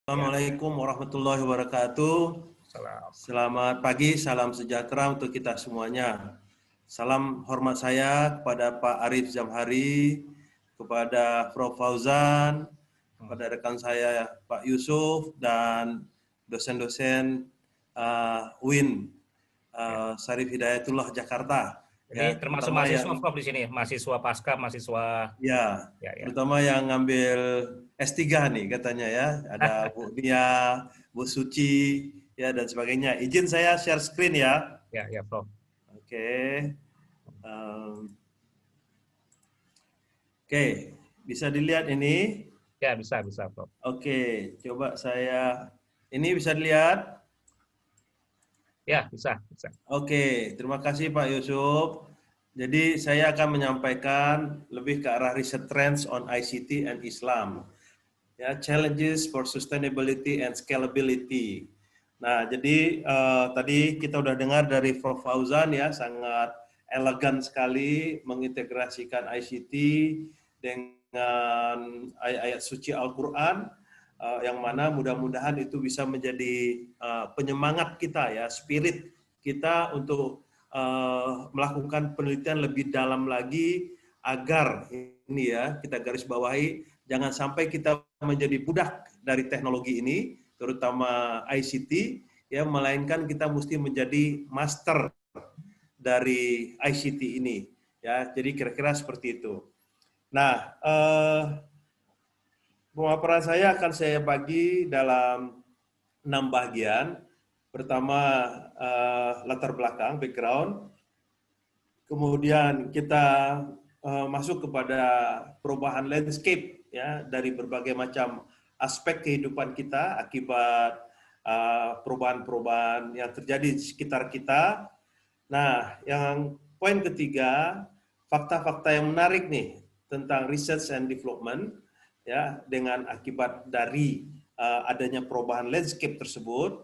Ya, Assalamualaikum warahmatullahi wabarakatuh. salam. Selamat pagi, salam sejahtera untuk kita semuanya. Salam hormat saya kepada Pak Arif Zamhari, kepada Prof. Fauzan, kepada rekan saya Pak Yusuf, dan dosen-dosen UIN Ya. Syarif Hidayatullah Jakarta. Ini Ya, termasuk terutama mahasiswa yang Prof di sini, mahasiswa pasca, mahasiswa ya, ya. terutama yang ngambil S3 nih katanya ya. Ada Bu Nia, Bu Suci, ya dan sebagainya. Izin saya share screen ya. Ya, Prof. Oke. Em, Oke, bisa dilihat ini. Ya, bisa, Prof. Oke, coba saya, ini bisa dilihat. Ya, bisa. Oke, terima kasih Pak Yusuf. Jadi saya akan menyampaikan lebih ke arah research trends on ICT and Islam. Ya, challenges for sustainability and scalability. Nah, jadi tadi kita udah dengar dari Prof. Fauzan ya, sangat elegan sekali mengintegrasikan ICT dengan ayat-ayat suci Al-Quran, yang mana mudah-mudahan itu bisa menjadi penyemangat kita ya, spirit kita untuk melakukan penelitian lebih dalam lagi agar ini ya kita garis bawahi jangan sampai kita menjadi budak dari teknologi ini, terutama ICT, ya, melainkan kita mesti menjadi master dari ICT ini, ya. Jadi kira-kira seperti itu. Nah, pemaparan saya akan saya bagi dalam 6 bagian. Pertama, latar belakang, background. Kemudian kita masuk kepada perubahan landscape ya dari berbagai macam aspek kehidupan kita akibat perubahan-perubahan yang terjadi di sekitar kita. Nah, yang poin ketiga, fakta-fakta yang menarik nih tentang research and development ya dengan akibat dari adanya perubahan landscape tersebut.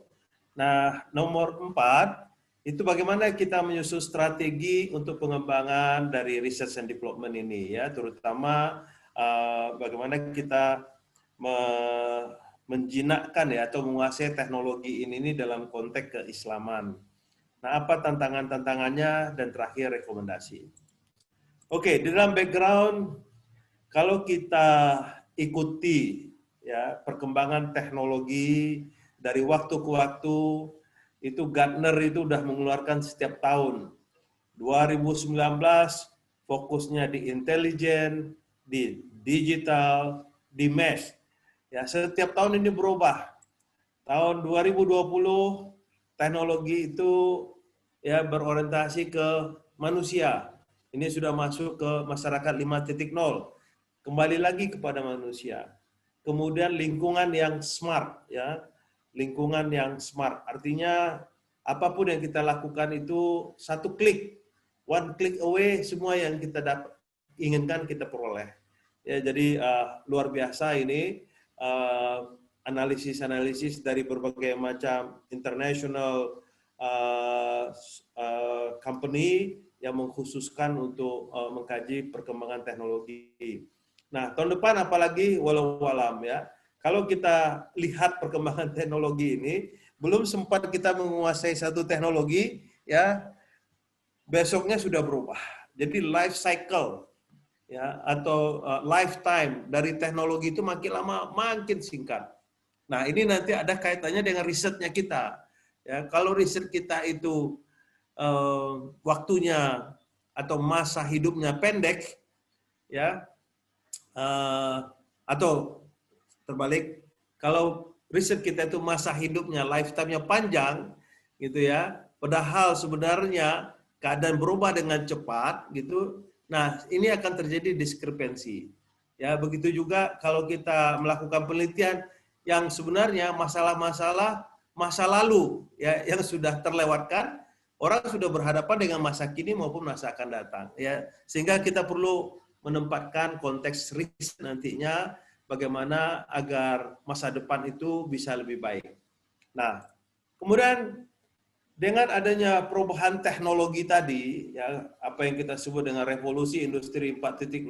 Nah, nomor 4 itu bagaimana kita menyusun strategi untuk pengembangan dari research and development ini ya, terutama bagaimana kita menjinakkan ya atau menguasai teknologi ini dalam konteks keislaman. Nah, apa tantangan-tantangannya dan terakhir rekomendasi. Oke, di dalam background kalau kita ikuti ya perkembangan teknologi dari waktu ke waktu, itu Gartner itu udah mengeluarkan setiap tahun. 2019 fokusnya di intelijen, di digital, di mesh. Ya, setiap tahun ini berubah. Tahun 2020 teknologi itu ya berorientasi ke manusia. Ini sudah masuk ke masyarakat 5.0. Kembali lagi kepada manusia. Kemudian lingkungan yang smart ya. Lingkungan yang smart artinya apapun yang kita lakukan itu satu klik, one click away, semua yang kita inginkan kita peroleh. Ya, jadi luar biasa ini analisis-analisis dari berbagai macam international company yang mengkhususkan untuk mengkaji perkembangan teknologi. Nah, tahun depan apalagi walau alam ya. Kalau kita lihat perkembangan teknologi ini, belum sempat kita menguasai satu teknologi, ya besoknya sudah berubah. Jadi life cycle ya atau lifetime dari teknologi itu makin lama makin singkat. Nah, ini nanti ada kaitannya dengan risetnya kita. Ya, kalau riset kita itu waktunya atau masa hidupnya pendek, ya, atau terbalik, kalau riset kita itu masa hidupnya, lifetime-nya panjang, gitu ya, padahal sebenarnya keadaan berubah dengan cepat, gitu. Nah, ini akan terjadi diskrepensi. Ya, begitu juga kalau kita melakukan penelitian yang sebenarnya masalah-masalah masa lalu ya yang sudah terlewatkan, orang sudah berhadapan dengan masa kini maupun masa akan datang ya, sehingga kita perlu menempatkan konteks riset nantinya bagaimana agar masa depan itu bisa lebih baik. Nah, kemudian dengan adanya perubahan teknologi tadi, ya apa yang kita sebut dengan revolusi industri 4.0,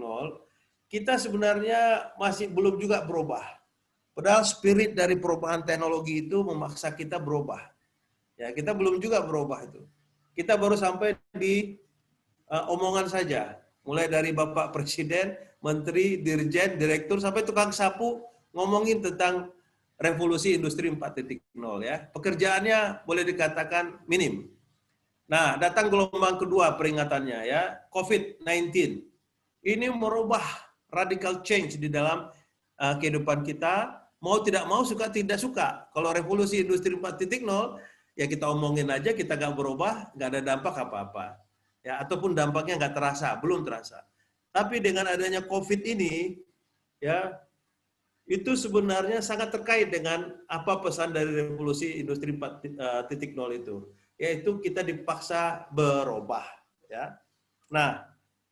kita sebenarnya masih belum juga berubah. Padahal spirit dari perubahan teknologi itu memaksa kita berubah. Ya, kita belum juga berubah itu. Kita baru sampai di omongan saja. Mulai dari Bapak Presiden, Menteri, Dirjen, Direktur, sampai tukang sapu ngomongin tentang revolusi industri 4.0 ya. Pekerjaannya boleh dikatakan minim. Nah, datang gelombang kedua peringatannya ya, COVID-19. Ini merubah radical change di dalam kehidupan kita. Mau tidak mau, suka tidak suka. Kalau revolusi industri 4.0, ya kita omongin aja, kita nggak berubah, nggak ada dampak apa-apa. Ya, ataupun dampaknya nggak terasa, belum terasa. Tapi dengan adanya COVID ini, ya itu sebenarnya sangat terkait dengan apa pesan dari revolusi industri 4.0 itu, yaitu kita dipaksa berubah. Ya. Nah,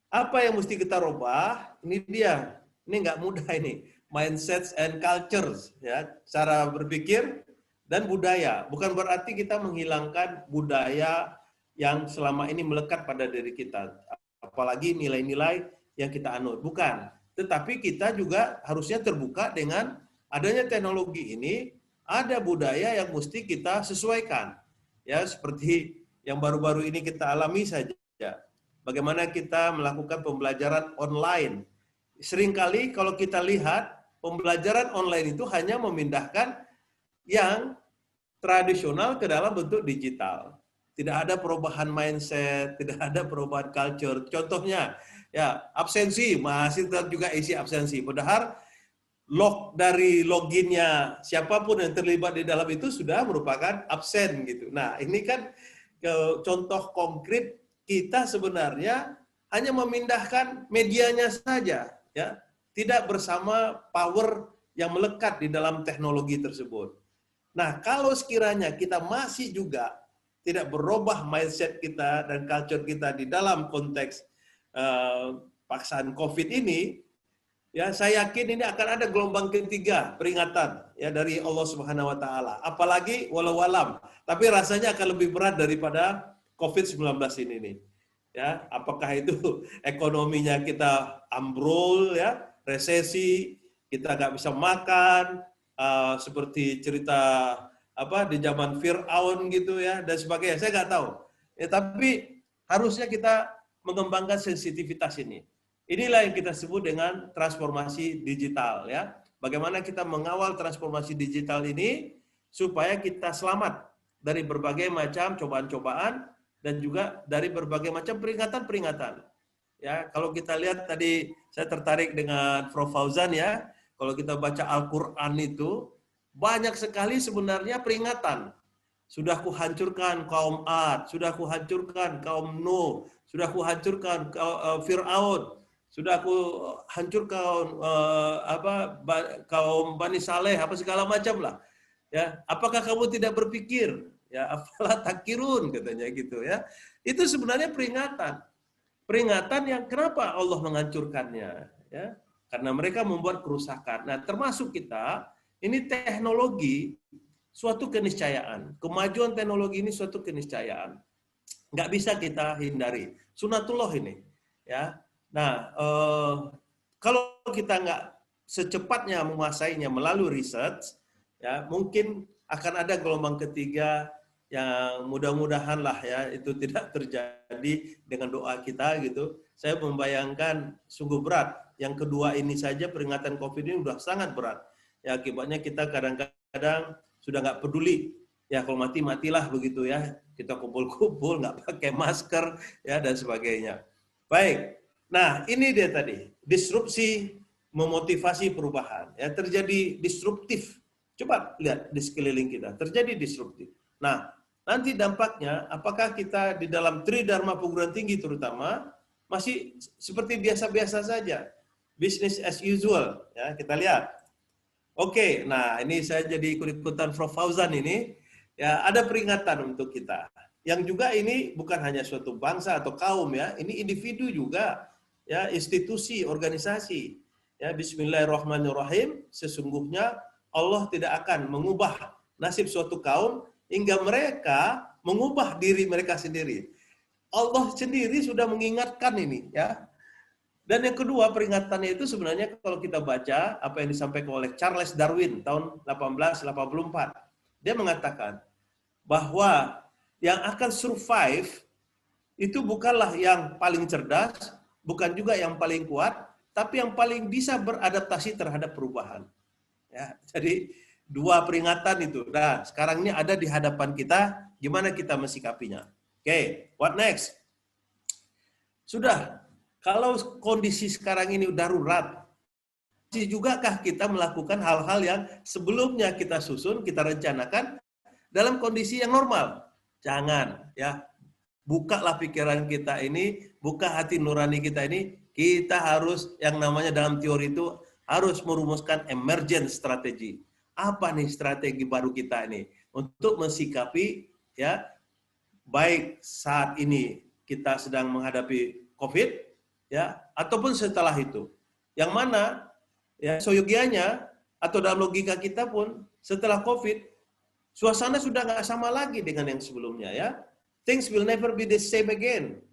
apa yang mesti kita rubah? Ini dia, ini nggak mudah ini, mindsets and cultures, ya, cara berpikir dan budaya. Bukan berarti kita menghilangkan budaya yang selama ini melekat pada diri kita, apalagi nilai-nilai yang kita anut. Bukan, tetapi kita juga harusnya terbuka dengan adanya teknologi ini, ada budaya yang mesti kita sesuaikan. Ya, seperti yang baru-baru ini kita alami saja. Bagaimana kita melakukan pembelajaran online. Seringkali kalau kita lihat, pembelajaran online itu hanya memindahkan yang tradisional ke dalam bentuk digital. Tidak ada perubahan mindset, tidak ada perubahan culture. Contohnya, ya absensi, masih tetap juga isi absensi. Padahal dari loginnya siapapun yang terlibat di dalam itu sudah merupakan absen gitu. Nah, ini kan contoh konkret kita sebenarnya hanya memindahkan medianya saja, ya, tidak bersama power yang melekat di dalam teknologi tersebut. Nah, kalau sekiranya kita masih juga tidak berubah mindset kita dan culture kita di dalam konteks paksaan COVID ini, ya saya yakin ini akan ada gelombang ketiga peringatan ya dari Allah Subhanahu Wa Taala. Apalagi walau alam, tapi rasanya akan lebih berat daripada COVID-19 ini nih. Ya, apakah itu ekonominya kita ambrol ya, resesi, kita nggak bisa makan, seperti cerita apa di zaman Fir'aun gitu ya dan sebagainya. Saya nggak tahu. Ya, tapi harusnya kita mengembangkan sensitivitas ini. Inilah yang kita sebut dengan transformasi digital ya. Bagaimana kita mengawal transformasi digital ini supaya kita selamat dari berbagai macam cobaan-cobaan dan juga dari berbagai macam peringatan-peringatan. Ya, kalau kita lihat tadi saya tertarik dengan Prof. Fauzan ya, kalau kita baca Al-Qur'an itu banyak sekali sebenarnya peringatan. Sudah kuhancurkan kaum Ad, sudah kuhancurkan kaum Nuh, sudah kuhancurkan Fir'aun, sudah kuhancurkan kaum Bani Saleh, apa segala macam lah. Ya, apakah kamu tidak berpikir? Ya, apalah takirun katanya gitu ya. Itu sebenarnya peringatan. Peringatan yang kenapa Allah menghancurkannya ya? Karena mereka membuat kerusakan. Nah, termasuk kita, ini teknologi suatu keniscayaan. Kemajuan teknologi ini suatu keniscayaan. Nggak bisa kita hindari. Sunatullah ini ya. Nah, kalau kita nggak secepatnya menguasainya melalui research, ya mungkin akan ada gelombang ketiga yang mudah-mudahan lah ya itu tidak terjadi dengan doa kita gitu. Saya membayangkan sungguh berat. Yang kedua ini saja peringatan COVID ini sudah sangat berat. Ya akibatnya kita kadang-kadang sudah nggak peduli. Ya kalau mati-matilah begitu ya. Kita kumpul-kumpul, nggak pakai masker ya dan sebagainya. Baik. Nah ini dia tadi disrupsi memotivasi perubahan. Ya terjadi disruptif. Coba lihat di sekeliling kita terjadi disruptif. Nah nanti dampaknya, apakah kita di dalam Tridharma perguruan tinggi terutama masih seperti biasa-biasa saja, business as usual, ya kita lihat. Oke, nah ini saya jadi ikut-ikutan Prof. Fauzan ini, ya ada peringatan untuk kita. Yang juga ini bukan hanya suatu bangsa atau kaum ya, ini individu juga, ya institusi, organisasi. Ya Bismillahirrahmanirrahim, sesungguhnya Allah tidak akan mengubah nasib suatu kaum hingga mereka mengubah diri mereka sendiri. Allah sendiri sudah mengingatkan ini ya. Dan yang kedua, peringatannya itu sebenarnya kalau kita baca apa yang disampaikan oleh Charles Darwin tahun 1884. Dia mengatakan bahwa yang akan survive itu bukanlah yang paling cerdas, bukan juga yang paling kuat, tapi yang paling bisa beradaptasi terhadap perubahan. Ya, jadi dua peringatan itu. Nah, sekarang ini ada di hadapan kita, gimana kita mensikapinya. Oke, what next? Sudah, kalau kondisi sekarang ini darurat, masih jugakah kita melakukan hal-hal yang sebelumnya kita susun, kita rencanakan dalam kondisi yang normal? Jangan, ya. Bukalah pikiran kita ini, buka hati nurani kita ini, kita harus yang namanya dalam teori itu harus merumuskan emergent strategi. Apa nih strategi baru kita ini untuk mensikapi ya baik saat ini kita sedang menghadapi COVID ya ataupun setelah itu. Yang mana ya soyogianya atau dalam logika kita pun setelah COVID suasana sudah nggak sama lagi dengan yang sebelumnya ya. Things will never be the same again.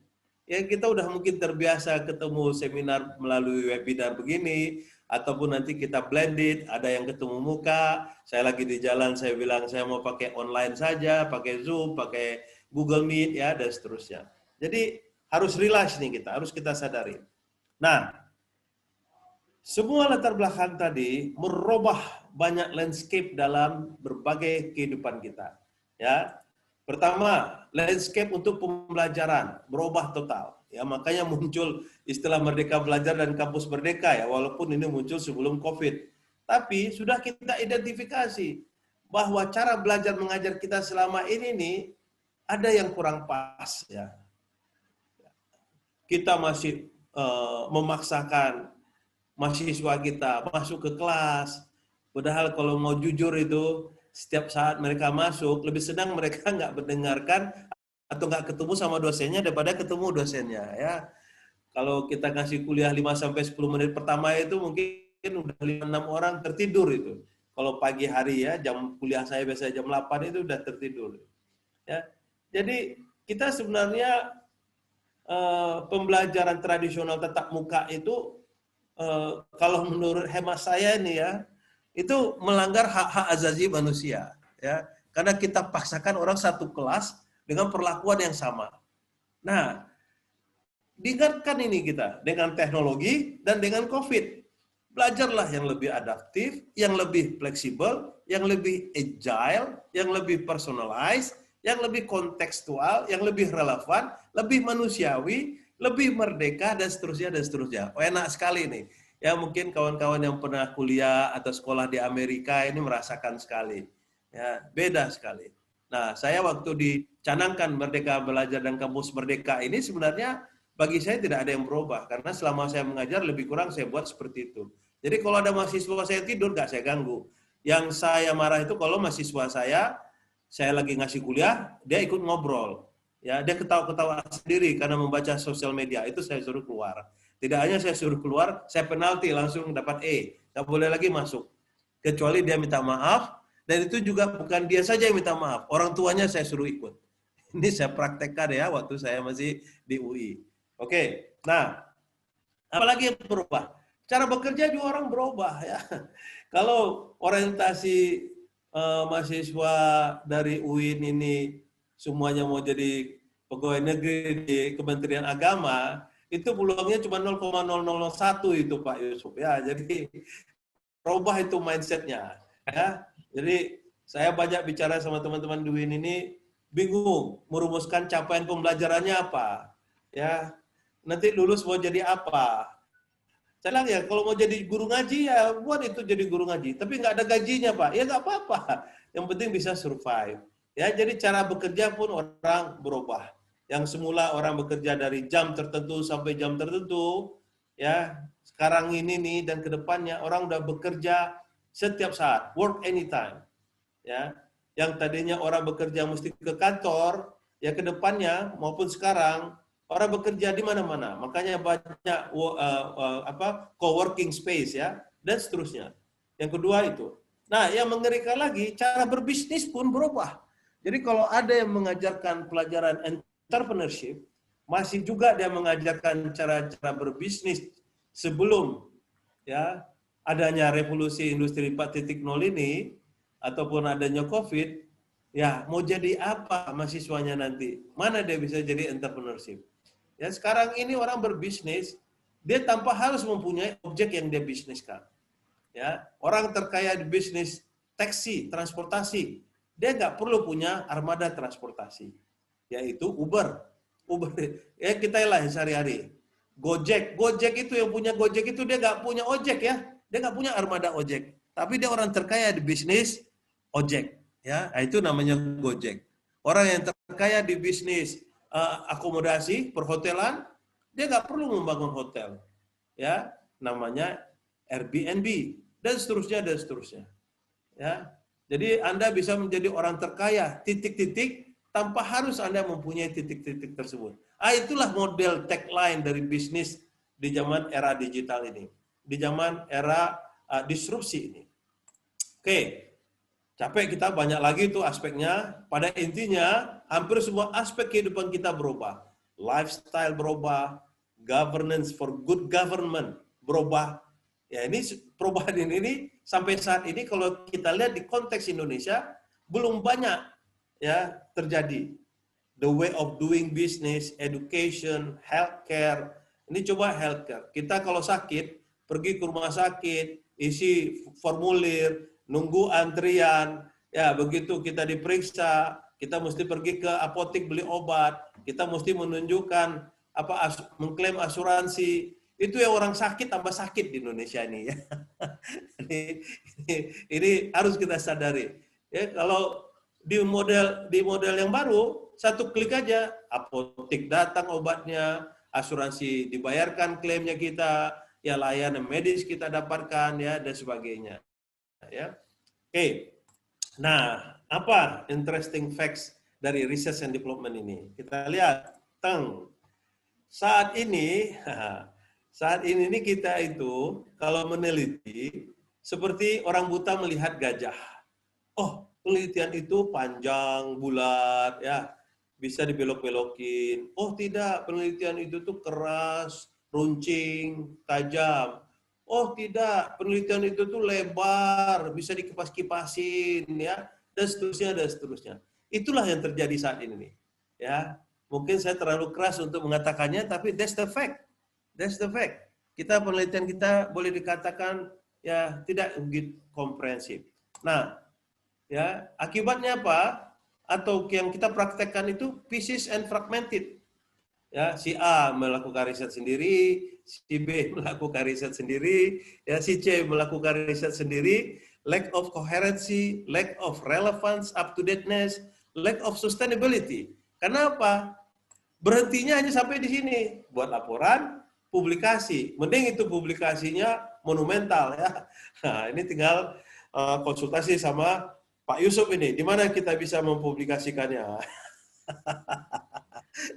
Ya kita udah mungkin terbiasa ketemu seminar melalui webinar begini, ataupun nanti kita blended, ada yang ketemu muka, saya lagi di jalan, saya bilang saya mau pakai online saja, pakai Zoom, pakai Google Meet, ya dan seterusnya. Jadi harus realize nih kita, harus kita sadari. Nah, semua latar belakang tadi merubah banyak landscape dalam berbagai kehidupan kita. Ya, pertama, landscape untuk pembelajaran berubah total. Ya, makanya muncul istilah Merdeka Belajar dan Kampus Merdeka ya, walaupun ini muncul sebelum COVID. Tapi sudah kita identifikasi bahwa cara belajar mengajar kita selama ini nih ada yang kurang pas ya. Kita masih memaksakan mahasiswa kita masuk ke kelas. Padahal kalau mau jujur itu setiap saat mereka masuk, lebih senang mereka nggak mendengarkan atau nggak ketemu sama dosennya daripada ketemu dosennya. Ya, kalau kita ngasih kuliah 5-10 menit pertama itu mungkin udah 5-6 orang tertidur itu. Kalau pagi hari ya, jam kuliah saya biasanya jam 8 itu udah tertidur. Ya, jadi kita sebenarnya pembelajaran tradisional tatap muka itu kalau menurut hemat saya ini ya, itu melanggar hak-hak azazi manusia ya karena kita paksakan orang satu kelas dengan perlakuan yang sama. Nah, diingatkan ini kita dengan teknologi dan dengan COVID. Belajarlah yang lebih adaptif, yang lebih fleksibel, yang lebih agile, yang lebih personalized, yang lebih kontekstual, yang lebih relevan, lebih manusiawi, lebih merdeka dan seterusnya dan seterusnya. Oh, enak sekali nih. Ya mungkin kawan-kawan yang pernah kuliah atau sekolah di Amerika ini merasakan sekali. Ya, beda sekali. Nah, saya waktu dicanangkan Merdeka Belajar dan Kampus Merdeka ini sebenarnya bagi saya tidak ada yang berubah. Karena selama saya mengajar lebih kurang saya buat seperti itu. Jadi kalau ada mahasiswa saya tidur, nggak saya ganggu. Yang saya marah itu kalau mahasiswa saya lagi ngasih kuliah, dia ikut ngobrol. Ya, dia ketawa-ketawa sendiri karena membaca sosial media. Itu saya suruh keluar. Tidak hanya saya suruh keluar, saya penalti langsung dapat E. Nggak boleh lagi masuk. Kecuali dia minta maaf, dan itu juga bukan dia saja yang minta maaf. Orang tuanya saya suruh ikut. Ini saya praktekkan ya waktu saya masih di UI. Oke, nah apalagi yang berubah? Cara bekerja juga orang berubah ya. Kalau orientasi mahasiswa dari UIN ini semuanya mau jadi pegawai negeri di Kementerian Agama, itu peluangnya cuma 0,0001 itu Pak Yusuf ya. Jadi rubah itu mindsetnya ya. Jadi saya banyak bicara sama teman-teman di UIN ini bingung merumuskan capaian pembelajarannya apa ya. Nanti lulus mau jadi apa? Saya bilang ya kalau mau jadi guru ngaji ya buat itu jadi guru ngaji. Tapi nggak ada gajinya Pak. Ya nggak apa-apa. Yang penting bisa survive. Ya jadi cara bekerja pun orang berubah. Yang semula orang bekerja dari jam tertentu sampai jam tertentu, ya sekarang ini nih dan kedepannya orang udah bekerja setiap saat, work anytime. Ya, yang tadinya orang bekerja mesti ke kantor, ya kedepannya maupun sekarang orang bekerja di mana-mana. Makanya banyak co-working space ya dan seterusnya. Yang kedua itu. Nah, yang mengerikan lagi cara berbisnis pun berubah. Jadi kalau ada yang mengajarkan pelajaran entrepreneurship, masih juga dia mengajarkan cara-cara berbisnis sebelum ya adanya revolusi industri 4.0 ini ataupun adanya COVID, ya mau jadi apa mahasiswanya nanti? Mana dia bisa jadi entrepreneurship? Ya sekarang ini orang berbisnis, dia tanpa harus mempunyai objek yang dia bisniskan. Ya, orang terkaya di bisnis taksi, transportasi, dia nggak perlu punya armada transportasi, yaitu Uber. Uber, ya kita lah sehari-hari. Gojek itu yang punya Gojek itu dia nggak punya ojek ya, dia nggak punya armada ojek, tapi dia orang terkaya di bisnis ojek, ya, nah, itu namanya Gojek. Orang yang terkaya di bisnis akomodasi perhotelan, dia nggak perlu membangun hotel, ya, namanya Airbnb dan seterusnya dan seterusnya, ya. Jadi Anda bisa menjadi orang terkaya titik-titik tanpa harus Anda mempunyai titik-titik tersebut. Itulah model tagline dari bisnis di zaman era digital ini, di zaman era disrupsi ini. Oke, capek kita banyak lagi itu aspeknya. Pada intinya hampir semua aspek kehidupan kita berubah. Lifestyle berubah, governance for good government berubah. Ya ini perubahan ini sampai saat ini kalau kita lihat di konteks Indonesia belum banyak ya terjadi. The way of doing business, education, healthcare. Ini coba healthcare. Kita kalau sakit pergi ke rumah sakit, isi formulir, nunggu antrian, ya begitu kita diperiksa, kita mesti pergi ke apotek beli obat, kita mesti menunjukkan mengklaim asuransi. Itu yang orang sakit tambah sakit di Indonesia ini ya. ini harus kita sadari. Ya, kalau di model yang baru, satu klik aja, apotek datang obatnya, asuransi dibayarkan klaimnya kita, ya layanan medis kita dapatkan ya dan sebagainya. Ya. Oke. Nah, apa interesting facts dari research and development ini? Kita lihat, saat ini nih kita itu kalau meneliti seperti orang buta melihat gajah. Oh, penelitian itu panjang, bulat, ya bisa dibelok-belokin. Oh tidak, penelitian itu tuh keras, runcing, tajam. Oh tidak, penelitian itu tuh lebar, bisa dikipas-kipasin, ya, dan seterusnya dan seterusnya. Itulah yang terjadi saat ini, ya. Mungkin saya terlalu keras untuk mengatakannya, tapi that's the fact. That's the fact. Penelitian kita boleh dikatakan ya tidak begitu komprehensif. Nah, ya akibatnya apa? Atau yang kita praktekkan itu pieces and fragmented. Ya, si A melakukan riset sendiri, si B melakukan riset sendiri, ya si C melakukan riset sendiri, lack of coherency, lack of relevance, up to dateness, lack of sustainability. Kenapa? Berhentinya hanya sampai di sini, buat laporan, publikasi. Mending itu publikasinya monumental ya. Nah, ini tinggal konsultasi sama Pak Yusuf ini, di mana kita bisa mempublikasikannya.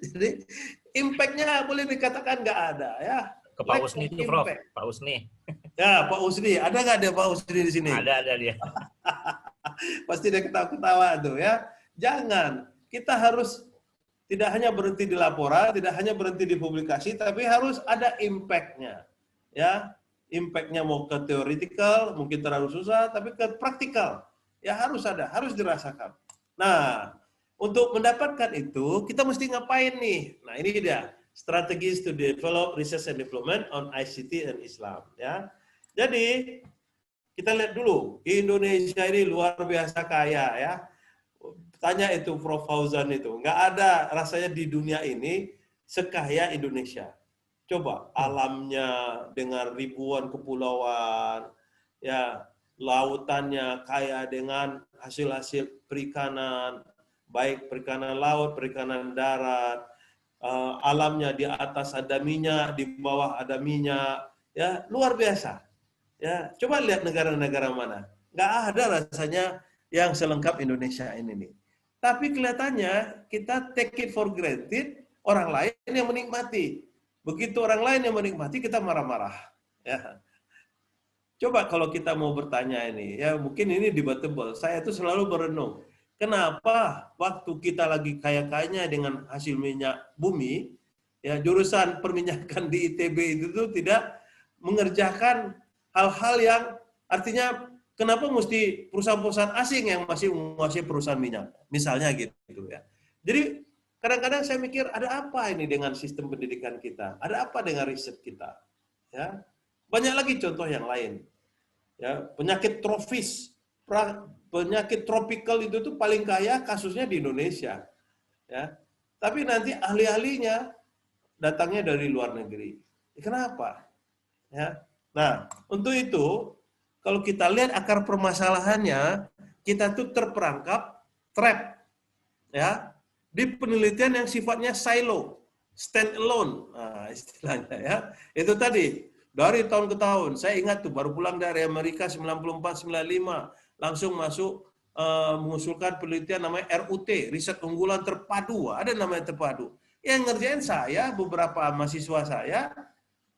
Jadi impact-nya boleh dikatakan nggak ada ya. Ke Pak Usni itu, Prof. Pak Usni. Ya, Pak Usni. Ada nggak ada Pak Usni di sini? Ada dia. Pasti dia ketawa-ketawa tuh ya. Jangan. Kita harus tidak hanya berhenti di laporan, tidak hanya berhenti di publikasi, tapi harus ada impact-nya. Ya, impact-nya mau ke theoretical, mungkin terlalu susah, tapi ke praktikal. Ya harus ada, harus dirasakan. Nah, untuk mendapatkan itu, kita mesti ngapain nih? Nah, ini dia. Strategies to develop research and development on ICT and Islam. Ya. Jadi, kita lihat dulu. Indonesia ini luar biasa kaya ya. Tanya itu Prof. Fauzan itu. Nggak ada rasanya di dunia ini sekaya Indonesia. Coba alamnya dengan ribuan kepulauan, ya lautannya kaya dengan hasil-hasil perikanan, baik perikanan laut, perikanan darat, alamnya di atas ada minyak, di bawah ada minyak, ya luar biasa. Ya coba lihat negara-negara mana, nggak ada rasanya yang selengkap Indonesia ini nih. Tapi kelihatannya kita take it for granted, orang lain yang menikmati. Begitu orang lain yang menikmati, kita marah-marah. Ya. Coba kalau kita mau bertanya ini, ya mungkin ini debatable. Saya itu selalu berenung. Kenapa waktu kita lagi kaya-kayanya dengan hasil minyak bumi, ya jurusan perminyakan di ITB itu tuh tidak mengerjakan hal-hal yang artinya kenapa mesti perusahaan-perusahaan asing yang masih menguasai perusahaan minyak, misalnya gitu ya. Jadi kadang-kadang saya mikir ada apa ini dengan sistem pendidikan kita, ada apa dengan riset kita, ya. Banyak lagi contoh yang lain, ya. Penyakit trofis, penyakit tropikal itu tuh paling kaya kasusnya di Indonesia, ya. Tapi nanti ahli-ahlinya datangnya dari luar negeri. Kenapa? Ya. Nah, untuk itu, kalau kita lihat akar permasalahannya, kita tuh terperangkap, trap, ya, di penelitian yang sifatnya silo, stand alone, nah, istilahnya ya. Itu tadi, dari tahun ke tahun, saya ingat tuh baru pulang dari Amerika 94-95, langsung masuk mengusulkan penelitian namanya RUT, riset unggulan terpadu, ada namanya terpadu. Yang ngerjain saya, beberapa mahasiswa saya,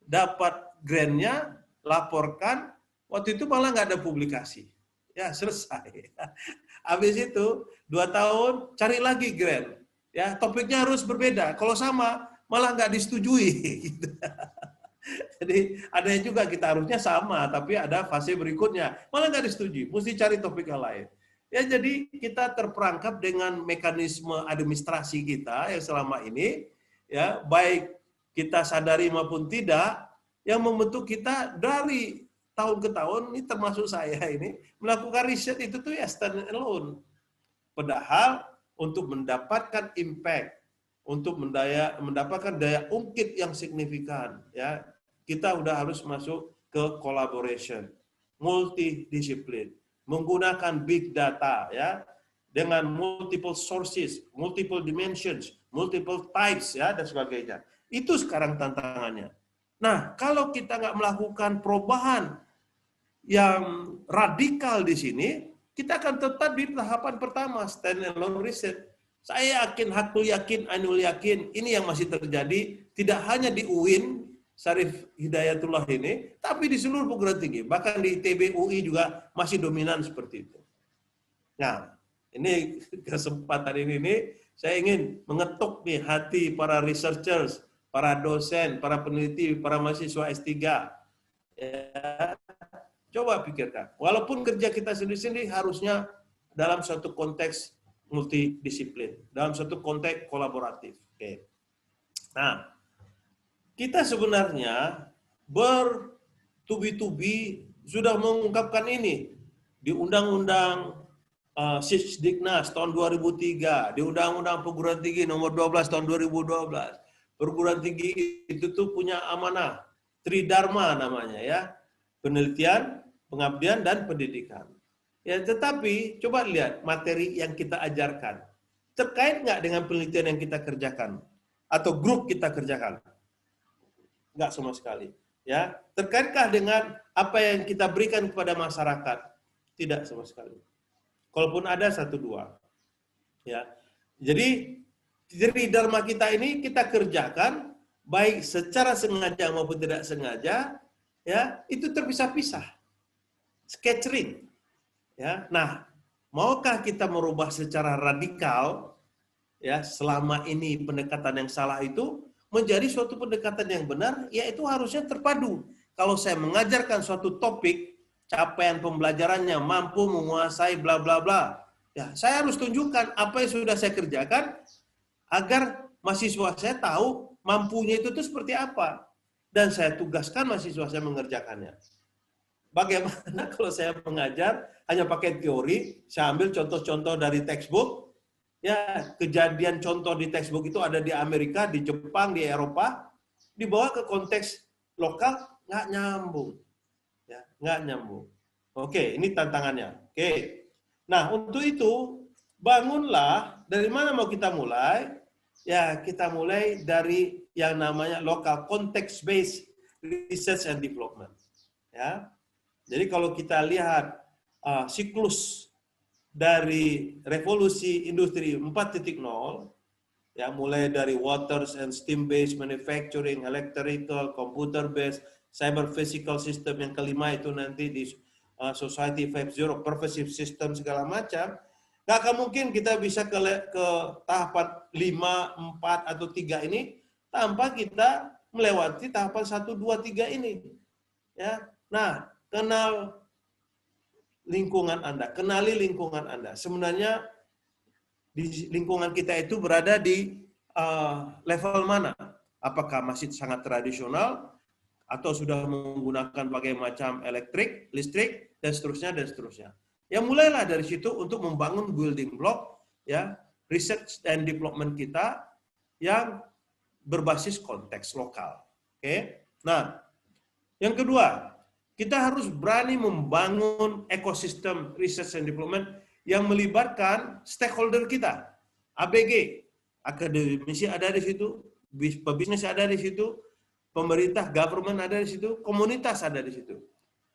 dapat grant-nya, laporkan, waktu itu malah nggak ada publikasi. Ya, selesai. Habis itu, 2 tahun, cari lagi grant. Ya, topiknya harus berbeda. Kalau sama, malah nggak disetujui. Gitu. Jadi, ada juga kita harusnya sama, tapi ada fase berikutnya. Malah nggak disetujui, mesti cari topik yang lain. Ya, jadi kita terperangkap dengan mekanisme administrasi kita yang selama ini, ya, baik kita sadari maupun tidak, yang membentuk kita dari tahun ke tahun, ini termasuk saya ini, melakukan riset itu tuh ya stand alone. Padahal untuk mendapatkan impact, untuk mendapatkan daya ungkit yang signifikan, ya kita udah harus masuk ke collaboration, multidisiplin, menggunakan big data, ya, dengan multiple sources, multiple dimensions, multiple types, ya, dan sebagainya. Itu sekarang tantangannya. Nah, kalau kita nggak melakukan perubahan yang radikal di sini, kita akan tetap di tahapan pertama, stand alone research. Saya yakin, Hakul yakin, Ainul yakin, ini yang masih terjadi, tidak hanya di UIN, Syarif Hidayatullah ini, tapi di seluruh perguruan tinggi. Bahkan di ITB, UI juga masih dominan seperti itu. Nah, ini kesempatan ini saya ingin mengetuk nih hati para researchers, para dosen, para peneliti, para mahasiswa S3. Ya, coba pikirkan. Walaupun kerja kita sendiri-sendiri harusnya dalam suatu konteks multidisiplin, dalam suatu konteks kolaboratif. Oke. Nah, kita sebenarnya bertubi-tubi sudah mengungkapkan ini di Undang-Undang Sisdiknas tahun 2003, di Undang-Undang Perguruan Tinggi nomor 12 tahun 2012. Perguruan tinggi itu tuh punya amanah, Tridharma namanya ya, penelitian, pengabdian, dan pendidikan. Ya, tetapi coba lihat materi yang kita ajarkan. Terkait nggak dengan penelitian yang kita kerjakan? Atau grup kita kerjakan? Nggak sama sekali. Ya, terkaitkah dengan apa yang kita berikan kepada masyarakat? Tidak sama sekali. Kalaupun ada 1-2. Ya. Jadi dharma kita ini kita kerjakan baik secara sengaja maupun tidak sengaja, ya, itu terpisah-pisah. Scattering. Ya. Nah, maukah kita merubah secara radikal, ya, selama ini pendekatan yang salah itu menjadi suatu pendekatan yang benar, yaitu harusnya terpadu. Kalau saya mengajarkan suatu topik, capaian pembelajarannya mampu menguasai bla bla bla, ya saya harus tunjukkan apa yang sudah saya kerjakan agar mahasiswa saya tahu mampunya itu tuh seperti apa, dan saya tugaskan mahasiswa saya mengerjakannya. Bagaimana kalau saya mengajar hanya pakai teori, saya ambil contoh-contoh dari textbook. Ya, kejadian contoh di textbook itu ada di Amerika, di Jepang, di Eropa, dibawa ke konteks lokal, nggak nyambung. Ya, nggak nyambung. Oke, ini tantangannya. Oke. Nah, untuk itu, bangunlah, dari mana mau kita mulai? Ya, kita mulai dari yang namanya local context-based research and development. Ya. Jadi kalau kita lihat siklus dari revolusi industri 4.0, ya, mulai dari waters and steam based manufacturing, electrical, computer based, cyber physical system, yang kelima itu nanti di society 5.0, pervasive system segala macam, nggak akan mungkin kita bisa ke tahapan 5, 4 atau 3 ini tanpa kita melewati tahapan 1, 2, 3 ini. Ya. Nah, kenali lingkungan Anda. Sebenarnya di lingkungan kita itu berada di level mana? Apakah masih sangat tradisional atau sudah menggunakan berbagai macam listrik, dan seterusnya dan seterusnya. Ya mulailah dari situ untuk membangun building block ya research and development kita yang berbasis konteks lokal. Oke. Nah, yang kedua, kita harus berani membangun ekosistem research and development yang melibatkan stakeholder kita, ABG, akademisi ada di situ, pebisnis ada di situ, pemerintah, government ada di situ, komunitas ada di situ.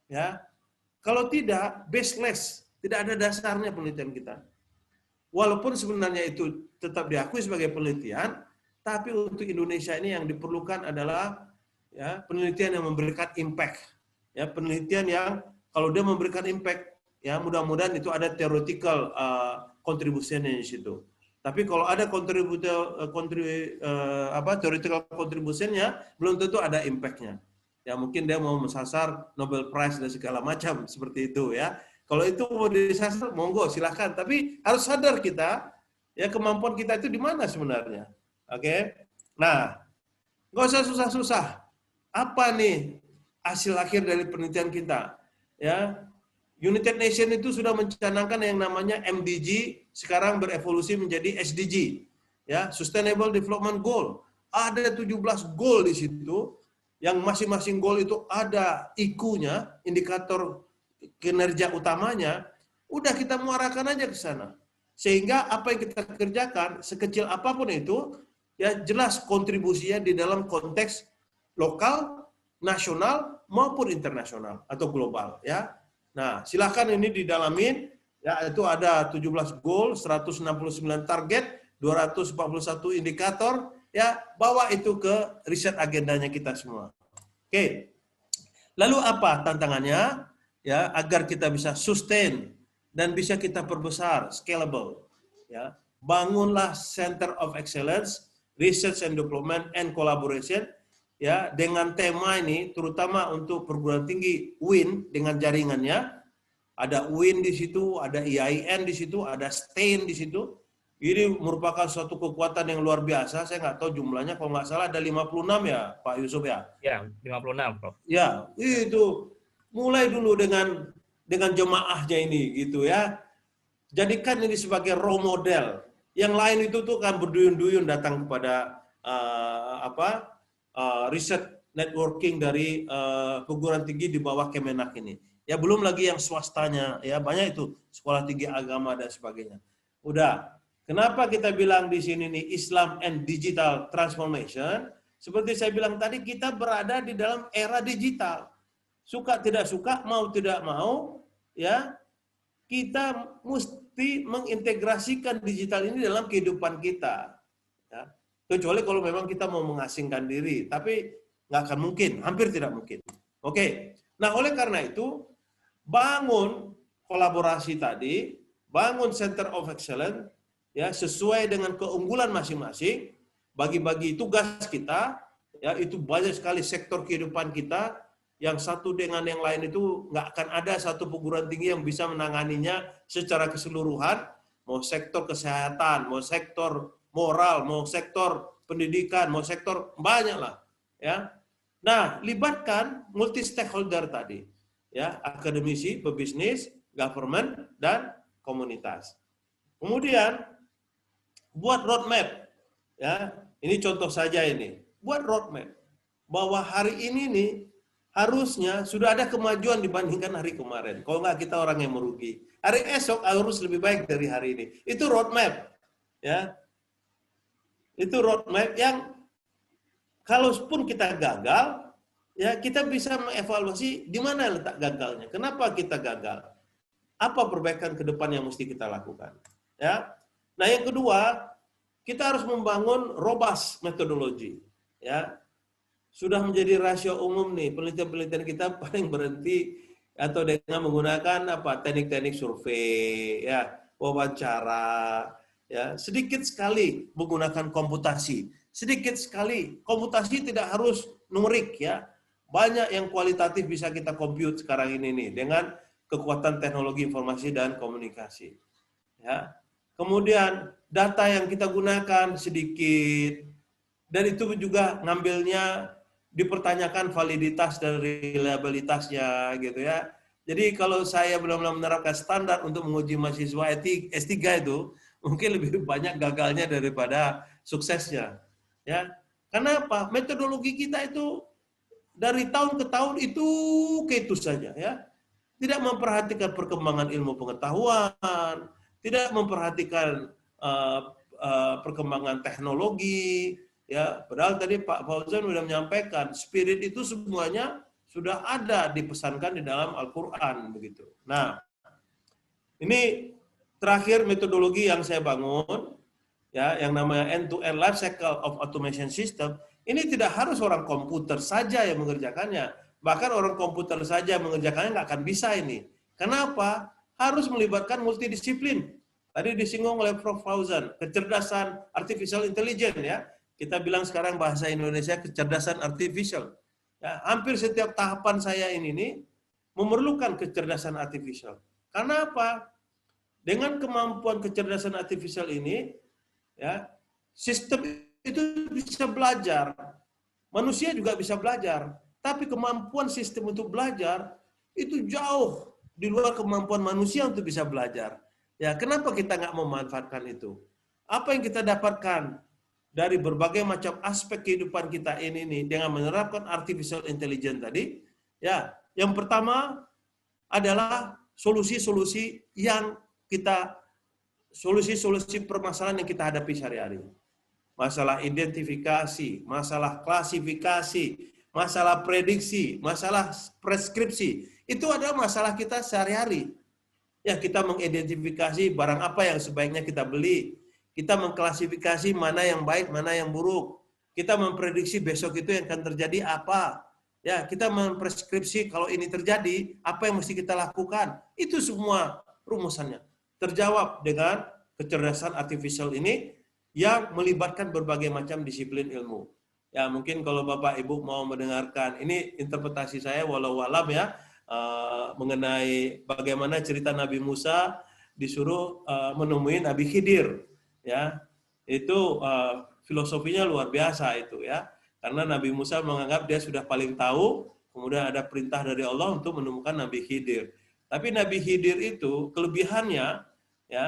Ya, kalau tidak, baseless, tidak ada dasarnya penelitian kita. Walaupun sebenarnya itu tetap diakui sebagai penelitian, tapi untuk Indonesia ini yang diperlukan adalah ya penelitian yang memberikan impact. Ya, penelitian yang kalau dia memberikan impact, ya mudah-mudahan itu ada theoretical contribution-nya di situ. Tapi kalau ada theoretical contribution-nya, belum tentu ada impact-nya. Ya mungkin dia mau mensasar Nobel Prize dan segala macam seperti itu ya. Kalau itu mau disasar, monggo silahkan. Tapi harus sadar kita, ya kemampuan kita itu di mana sebenarnya. Oke. Nah, nggak usah susah-susah. Apa nih hasil akhir dari penelitian kita? Ya, United Nations itu sudah mencanangkan yang namanya MDG, sekarang berevolusi menjadi SDG, ya, Sustainable Development Goal. Ada 17 goal di situ, yang masing-masing goal itu ada IQ-nya, indikator kinerja utamanya. Udah kita muarakan aja ke sana. Sehingga apa yang kita kerjakan, sekecil apapun itu, ya jelas kontribusinya di dalam konteks lokal, nasional, maupun internasional atau global, ya. Nah, silakan ini didalamin, ya itu ada 17 goal, 169 target, 241 indikator, ya bawa itu ke riset agendanya kita semua. Oke. Lalu apa tantangannya? Ya, agar kita bisa sustain dan bisa kita perbesar, scalable, ya. Bangunlah Center of Excellence, Research and Development and Collaboration, ya, dengan tema ini, terutama untuk perguruan tinggi UIN dengan jaringannya. Ada UIN di situ, ada IAIN di situ, ada STAIN di situ. Ini merupakan suatu kekuatan yang luar biasa. Saya nggak tahu jumlahnya, kalau nggak salah ada 56 ya, Pak Yusuf ya? Ya, 56, Prof. Ya, itu mulai dulu dengan jemaahnya ini gitu ya. Jadikan ini sebagai role model. Yang lain itu tuh kan berduyun-duyun datang kepada riset networking dari perguruan tinggi di bawah Kemenak ini. Ya belum lagi yang swastanya, ya banyak itu sekolah tinggi agama dan sebagainya. Udah. Kenapa kita bilang di sini nih Islam and Digital Transformation? Seperti saya bilang tadi, kita berada di dalam era digital. Suka tidak suka, mau tidak mau, ya kita mesti mengintegrasikan digital ini dalam kehidupan kita. Ya. Kecuali kalau memang kita mau mengasingkan diri, tapi nggak akan mungkin, hampir tidak mungkin. Oke, nah oleh karena itu, bangun kolaborasi tadi, bangun Center of Excellence, ya sesuai dengan keunggulan masing-masing, bagi-bagi tugas kita, ya itu banyak sekali sektor kehidupan kita, yang satu dengan yang lain itu nggak akan ada satu perguruan tinggi yang bisa menanganinya secara keseluruhan, mau sektor kesehatan, mau sektor moral, mau sektor pendidikan, mau sektor banyak lah, ya. Nah, libatkan multi stakeholder tadi, ya akademisi, pebisnis, government, dan komunitas. Kemudian buat roadmap, ya ini contoh saja ini, buat roadmap bahwa hari ini nih harusnya sudah ada kemajuan dibandingkan hari kemarin. Kalau nggak kita orang yang merugi. Hari esok harus lebih baik dari hari ini. Itu roadmap, ya. Itu roadmap yang kalaupun kita gagal, ya kita bisa mengevaluasi di mana letak gagalnya. Kenapa kita gagal? Apa perbaikan ke depan yang mesti kita lakukan? Ya. Nah, yang kedua, kita harus membangun robust metodologi, ya. Sudah menjadi rahasia umum nih, penelitian-penelitian kita paling berhenti atau dengan menggunakan teknik-teknik survei, ya, wawancara, ya, sedikit sekali menggunakan komputasi. Sedikit sekali, komputasi tidak harus numerik, ya. Banyak yang kualitatif bisa kita compute sekarang ini nih dengan kekuatan teknologi informasi dan komunikasi. Ya. Kemudian data yang kita gunakan sedikit, dan itu juga ngambilnya dipertanyakan validitas dan reliabilitasnya gitu ya. Jadi kalau saya benar-benar menerapkan standar untuk menguji mahasiswa S3 itu, mungkin lebih banyak gagalnya daripada suksesnya. Ya. Kenapa? Metodologi kita itu dari tahun ke tahun itu saja ya. Tidak memperhatikan perkembangan ilmu pengetahuan, tidak memperhatikan perkembangan teknologi, ya. Padahal tadi Pak Fauzan sudah menyampaikan, spirit itu semuanya sudah ada dipesankan di dalam Al-Quran begitu. Nah, ini terakhir metodologi yang saya bangun, ya, yang namanya end-to-end life cycle of automation system. Ini tidak harus orang komputer saja yang mengerjakannya. Bahkan orang komputer saja mengerjakannya nggak akan bisa ini. Kenapa? Harus melibatkan multidisiplin. Tadi disinggung oleh Prof. Fauzan, kecerdasan artificial intelligence ya. Kita bilang sekarang bahasa Indonesia kecerdasan artificial. Ya, hampir setiap tahapan saya ini nih memerlukan kecerdasan artificial. Karena apa? Dengan kemampuan kecerdasan artificial ini, ya, sistem itu bisa belajar, manusia juga bisa belajar, tapi kemampuan sistem untuk belajar itu jauh di luar kemampuan manusia untuk bisa belajar. Ya, kenapa kita nggak memanfaatkan itu? Apa yang kita dapatkan dari berbagai macam aspek kehidupan kita ini nih dengan menerapkan artificial intelligence tadi? Ya, yang pertama adalah solusi-solusi yang kita solusi-solusi permasalahan yang kita hadapi sehari-hari. Masalah identifikasi, masalah klasifikasi, masalah prediksi, masalah preskripsi. Itu adalah masalah kita sehari-hari. Ya, kita mengidentifikasi barang apa yang sebaiknya kita beli. Kita mengklasifikasi mana yang baik, mana yang buruk. Kita memprediksi besok itu yang akan terjadi apa. Ya, kita mempreskripsi kalau ini terjadi, apa yang mesti kita lakukan. Itu semua rumusannya terjawab dengan kecerdasan artificial ini yang melibatkan berbagai macam disiplin ilmu. Ya, mungkin kalau Bapak Ibu mau mendengarkan, ini interpretasi saya walau alam ya, mengenai bagaimana cerita Nabi Musa disuruh menemui Nabi Khidir. Ya, itu filosofinya luar biasa itu ya. Karena Nabi Musa menganggap dia sudah paling tahu, kemudian ada perintah dari Allah untuk menemukan Nabi Khidir. Tapi Nabi Khidir itu kelebihannya ya,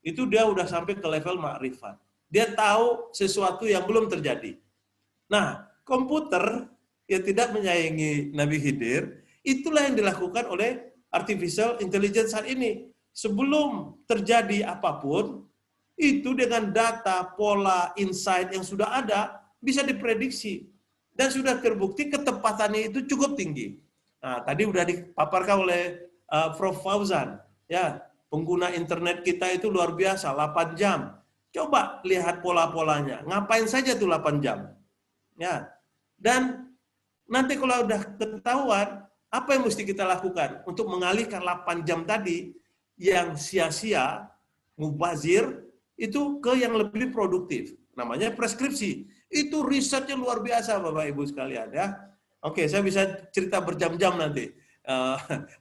itu dia udah sampai ke level makrifat. Dia tahu sesuatu yang belum terjadi. Nah, komputer yang tidak menyaingi Nabi Khidir, itulah yang dilakukan oleh artificial intelligence saat ini. Sebelum terjadi apapun, itu dengan data, pola, insight yang sudah ada, bisa diprediksi. Dan sudah terbukti ketepatannya itu cukup tinggi. Nah, tadi sudah dipaparkan oleh Prof. Fauzan, ya, pengguna internet kita itu luar biasa, 8 jam. Coba lihat pola-polanya, ngapain saja tuh 8 jam. Ya. Dan nanti kalau udah ketahuan, apa yang mesti kita lakukan untuk mengalihkan 8 jam tadi yang sia-sia, mubazir, itu ke yang lebih produktif. Namanya preskripsi. Itu risetnya luar biasa Bapak Ibu sekalian ya. Oke, saya bisa cerita berjam-jam nanti.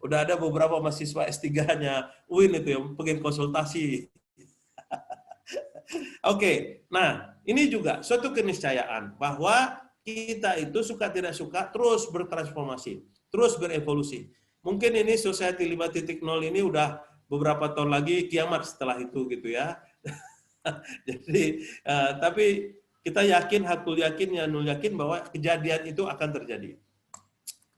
Udah ada beberapa mahasiswa S3-nya UIN itu yang pengen konsultasi. Oke, nah ini juga suatu keniscayaan bahwa kita itu suka tidak suka terus bertransformasi, terus berevolusi. Mungkin ini Society 5.0 ini udah beberapa tahun lagi kiamat setelah itu gitu ya. Jadi, tapi kita yakin, hakul yakin, yanul yakin bahwa kejadian itu akan terjadi.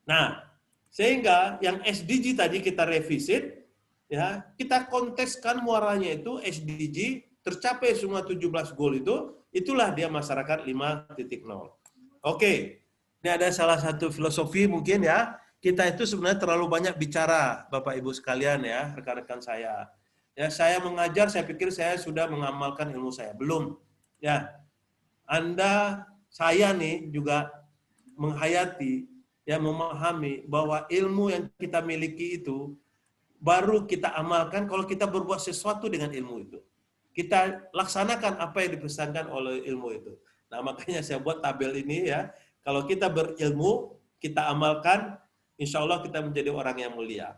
Nah, sehingga yang SDG tadi kita revisit, ya, kita kontekskan muaranya itu SDG tercapai semua 17 goal itu, itulah dia masyarakat 5.0. Oke, ini ada salah satu filosofi mungkin ya, kita itu sebenarnya terlalu banyak bicara, Bapak Ibu sekalian ya, rekan-rekan saya. Ya, saya mengajar, saya pikir saya sudah mengamalkan ilmu saya. Belum. Ya, saya nih juga menghayati, ya, memahami bahwa ilmu yang kita miliki itu baru kita amalkan kalau kita berbuat sesuatu dengan ilmu itu. Kita laksanakan apa yang dipesankan oleh ilmu itu. Nah, makanya saya buat tabel ini ya. Kalau kita berilmu, kita amalkan, insya Allah kita menjadi orang yang mulia.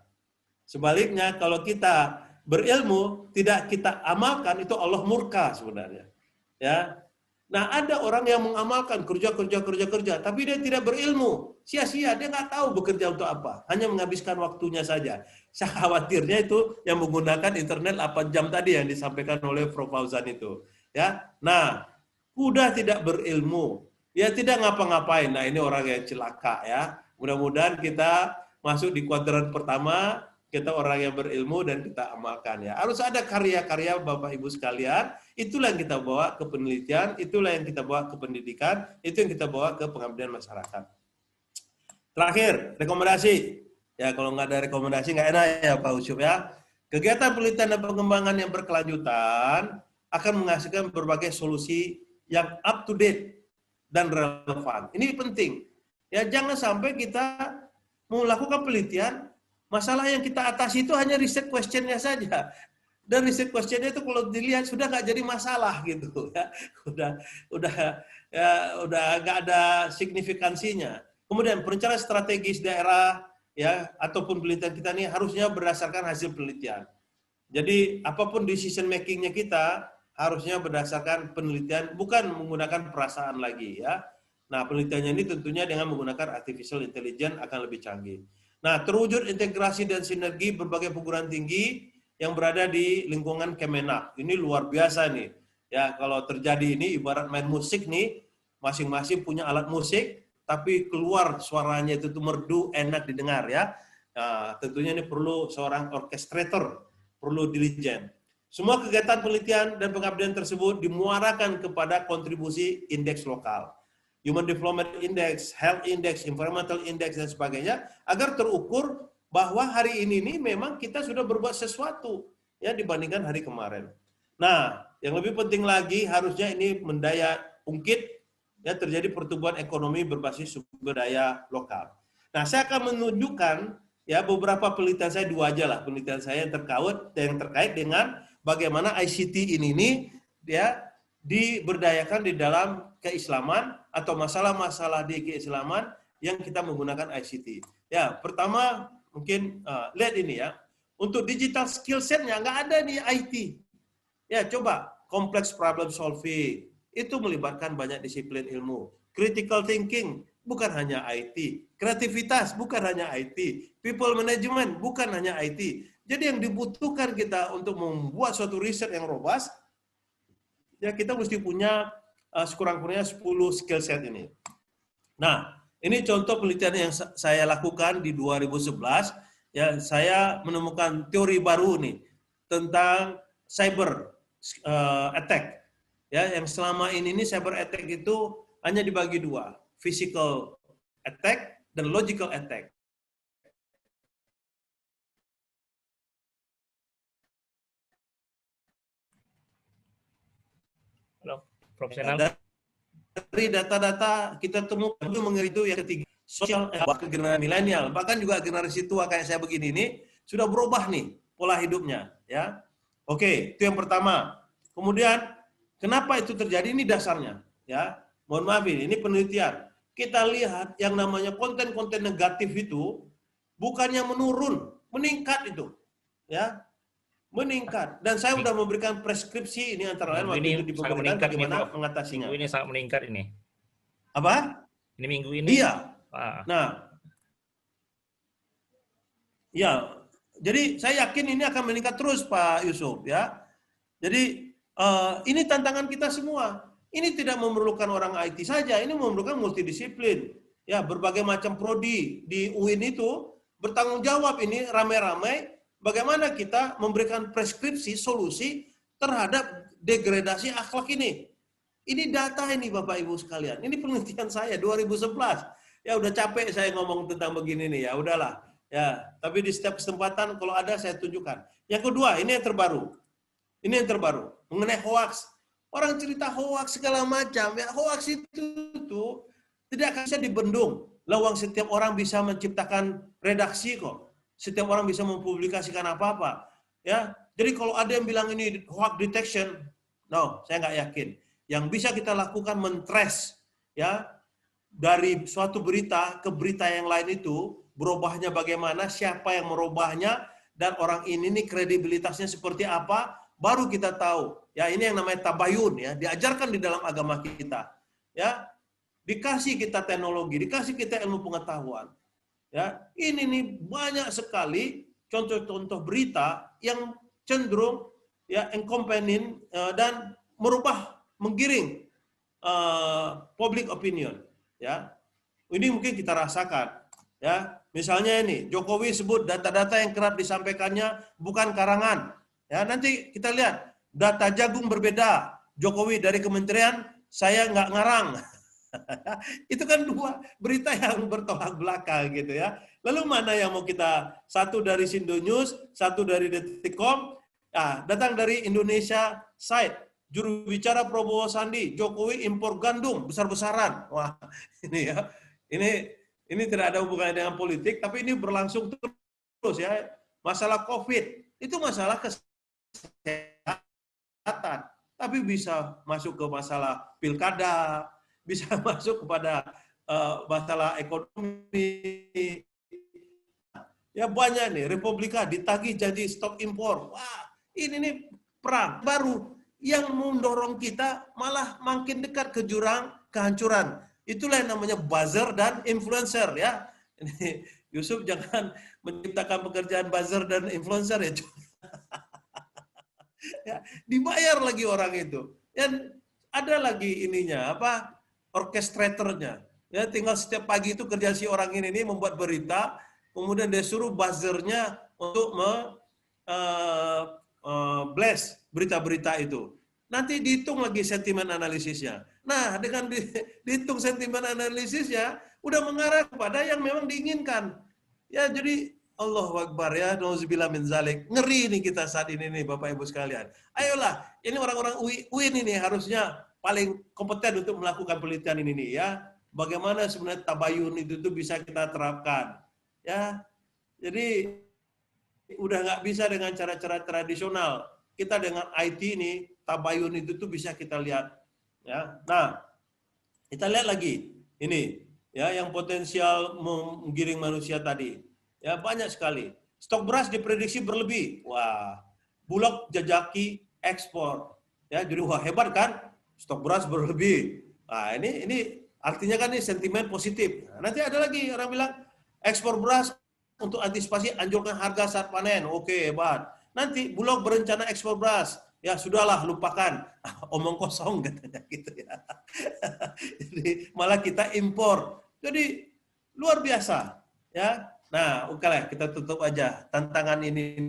Sebaliknya, kalau kita berilmu, tidak kita amalkan, itu Allah murka sebenarnya. Ya. Nah, ada orang yang mengamalkan kerja, tapi dia tidak berilmu. Sia-sia, dia nggak tahu bekerja untuk apa. Hanya menghabiskan waktunya saja. Saya khawatirnya itu yang menggunakan internet 8 jam tadi yang disampaikan oleh Prof. Fauzan itu. Ya, nah, udah tidak berilmu, ya tidak ngapa-ngapain. Nah, ini orang yang celaka ya. Mudah-mudahan kita masuk di kuadran pertama, kita orang yang berilmu dan kita amalkan ya. Harus ada karya-karya Bapak Ibu sekalian, itulah yang kita bawa ke penelitian, itulah yang kita bawa ke pendidikan, itu yang kita bawa ke pengabdian masyarakat. Terakhir, rekomendasi. Ya, kalau nggak ada rekomendasi nggak enak ya Pak Ucup ya. Kegiatan penelitian dan pengembangan yang berkelanjutan akan menghasilkan berbagai solusi yang up to date dan relevan. Ini penting. Ya, jangan sampai kita melakukan penelitian, masalah yang kita atasi itu hanya riset questionnya saja. Dan riset questionnya itu kalau dilihat sudah nggak jadi masalah gitu ya. Udah nggak ada signifikansinya. Kemudian perencanaan strategis daerah ya ataupun penelitian kita ini harusnya berdasarkan hasil penelitian. Jadi apapun decision makingnya kita harusnya berdasarkan penelitian, bukan menggunakan perasaan lagi ya. Nah, penelitiannya ini tentunya dengan menggunakan artificial intelligence akan lebih canggih. Nah, terwujud integrasi dan sinergi berbagai perguruan tinggi yang berada di lingkungan Kemenak. Ini luar biasa nih. Ya, kalau terjadi ini ibarat main musik nih, masing-masing punya alat musik, tapi keluar suaranya itu merdu, enak didengar ya. Nah, tentunya ini perlu seorang orchestrator, perlu dilijen. Semua kegiatan penelitian dan pengabdian tersebut dimuarakan kepada kontribusi indeks lokal. Human Development Index, Health Index, Environmental Index, dan sebagainya, agar terukur bahwa hari ini memang kita sudah berbuat sesuatu ya dibandingkan hari kemarin. Nah, yang lebih penting lagi harusnya ini mendaya ungkit ya terjadi pertumbuhan ekonomi berbasis sumber daya lokal. Nah, saya akan menunjukkan ya beberapa penelitian saya, 2 aja lah penelitian saya yang terkait dengan bagaimana ICT ini ya diberdayakan di dalam keislaman atau masalah-masalah di keislaman yang kita menggunakan ICT. Ya, pertama mungkin lihat ini ya. Untuk digital skill set-nya nggak ada di IT. Ya, coba complex problem solving itu melibatkan banyak disiplin ilmu. Critical thinking bukan hanya IT. Kreativitas bukan hanya IT. People management bukan hanya IT. Jadi yang dibutuhkan kita untuk membuat suatu riset yang robust, ya kita mesti punya sekurang-kurangnya 10 skill set ini. Nah, ini contoh penelitian yang saya lakukan di 2011. Ya, saya menemukan teori baru nih tentang cyber attack. Ya, yang selama ini cyber attack itu hanya dibagi 2, physical attack dan logical attack. Halo, profesional. Dari data-data kita temukan itu yang ketiga, sosial bahkan generasi milenial, bahkan juga generasi tua kayak saya begini ini sudah berubah nih pola hidupnya, ya. Oke, itu yang pertama. Kemudian kenapa itu terjadi? Ini dasarnya, ya. Mohon maaf ini penelitian. Kita lihat yang namanya konten-konten negatif itu bukannya menurun, meningkat itu, ya. Meningkat. Dan saya sudah memberikan preskripsi ini antara lain waktu itu di pemerintahan bagaimana mengatasinya. Minggu ini sangat meningkat ini. Apa? Ini minggu ini. Iya. Nah, ya. Jadi saya yakin ini akan meningkat terus Pak Yusuf ya. Jadi ini tantangan kita semua. Ini tidak memerlukan orang IT saja, ini memerlukan multidisiplin. Ya, berbagai macam prodi di UIN itu bertanggung jawab ini ramai-ramai. Bagaimana kita memberikan preskripsi solusi terhadap degradasi akhlak ini. Ini data ini Bapak Ibu sekalian. Ini penelitian saya 2011. Ya udah capek saya ngomong tentang begini nih ya, udahlah. Ya, tapi di setiap kesempatan kalau ada saya tunjukkan. Yang kedua, ini yang terbaru. Ini yang terbaru mengenai hoax. Orang cerita hoax segala macam. Ya, hoax itu tuh tidak akan bisa dibendung. Lawang setiap orang bisa menciptakan redaksi kok. Setiap orang bisa mempublikasikan apa-apa, ya. Jadi kalau ada yang bilang ini hoax detection, no, saya nggak yakin. Yang bisa kita lakukan men-trace, ya, dari suatu berita ke berita yang lain itu berubahnya bagaimana, siapa yang merubahnya, dan orang ini nih kredibilitasnya seperti apa, baru kita tahu. Ya, ini yang namanya tabayun ya, diajarkan di dalam agama kita. Ya, dikasih kita teknologi, dikasih kita ilmu pengetahuan. Ya, ini nih banyak sekali contoh-contoh berita yang cenderung ya inconvenient dan merubah, menggiring public opinion. Ya, ini mungkin kita rasakan. Ya, misalnya ini Jokowi sebut data-data yang kerap disampaikannya bukan karangan. Ya, nanti kita lihat data jagung berbeda. Jokowi dari kementerian, saya nggak ngarang. Itu kan dua berita yang bertolak belakang gitu ya. Lalu mana yang mau kita, satu dari Sindo News, satu dari Detikcom, datang dari Indonesia Site. Juru bicara Prabowo Sandi, Jokowi impor gandum besar-besaran. Wah, ini ya. Ini tidak ada hubungannya dengan politik, tapi ini berlangsung terus ya. Masalah COVID itu masalah kesehatan, tapi bisa masuk ke masalah pilkada, bisa masuk kepada masalah ekonomi. Ya banyak nih, Republika ditagih jadi stop impor. Wah, ini nih perang baru yang mendorong kita malah makin dekat ke jurang kehancuran. Itulah yang namanya buzzer dan influencer ya. Ini Yusuf jangan menciptakan pekerjaan buzzer dan influencer ya. Ya, dibayar lagi orang itu. Dan ada lagi ininya apa? Orkestratornya. Ya, tinggal setiap pagi itu kerja si orang ini membuat berita, kemudian dia suruh buzzernya untuk blast berita-berita itu. Nanti dihitung lagi sentimen analisisnya. Nah, dengan dihitung sentimen analisisnya, udah mengarah kepada yang memang diinginkan. Ya, jadi Allahu Akbar ya, nauzubillah min zalik. Ngeri nih kita saat ini nih Bapak Ibu sekalian. Ayolah, ini orang-orang UIN ini harusnya paling kompeten untuk melakukan penelitian ini nih ya. Bagaimana sebenarnya tabayun itu tuh bisa kita terapkan. Ya, jadi udah nggak bisa dengan cara-cara tradisional. Kita dengan IT ini, tabayun itu tuh bisa kita lihat. Ya, nah kita lihat lagi ini ya yang potensial menggiring manusia tadi. Ya banyak sekali. Stok beras diprediksi berlebih. Wah, Bulog jajaki ekspor. Ya, jadi wah hebat kan? Stok beras berlebih. Nah, ini artinya kan ini sentimen positif. Nah, nanti ada lagi orang bilang ekspor beras untuk antisipasi anjloknya harga saat panen. Oke, hebat. Nanti Bulog berencana ekspor beras. Ya sudahlah, lupakan. Omong kosong katanya gitu ya. Jadi malah kita impor. Jadi luar biasa. Ya. Nah, oke lah, kita tutup aja. Tantangan ini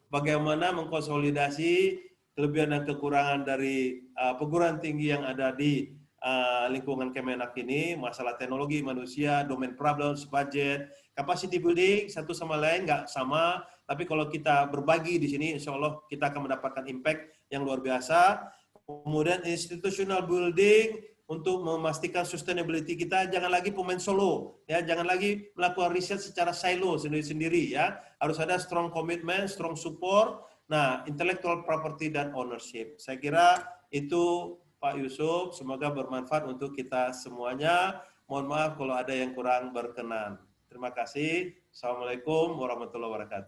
bagaimana mengkonsolidasi kelebihan dan kekurangan dari perguruan tinggi yang ada di lingkungan Kemenak ini, masalah teknologi manusia, domain problems, budget, capacity building, satu sama lain nggak sama, tapi kalau kita berbagi di sini, insya Allah kita akan mendapatkan impact yang luar biasa. Kemudian institutional building, untuk memastikan sustainability kita, jangan lagi pemain solo, ya, jangan lagi melakukan riset secara silo sendiri-sendiri, ya, harus ada strong commitment, strong support. Nah, intellectual property dan ownership, saya kira itu Pak Yusuf, semoga bermanfaat untuk kita semuanya. Mohon maaf kalau ada yang kurang berkenan. Terima kasih. Assalamualaikum warahmatullahi wabarakatuh.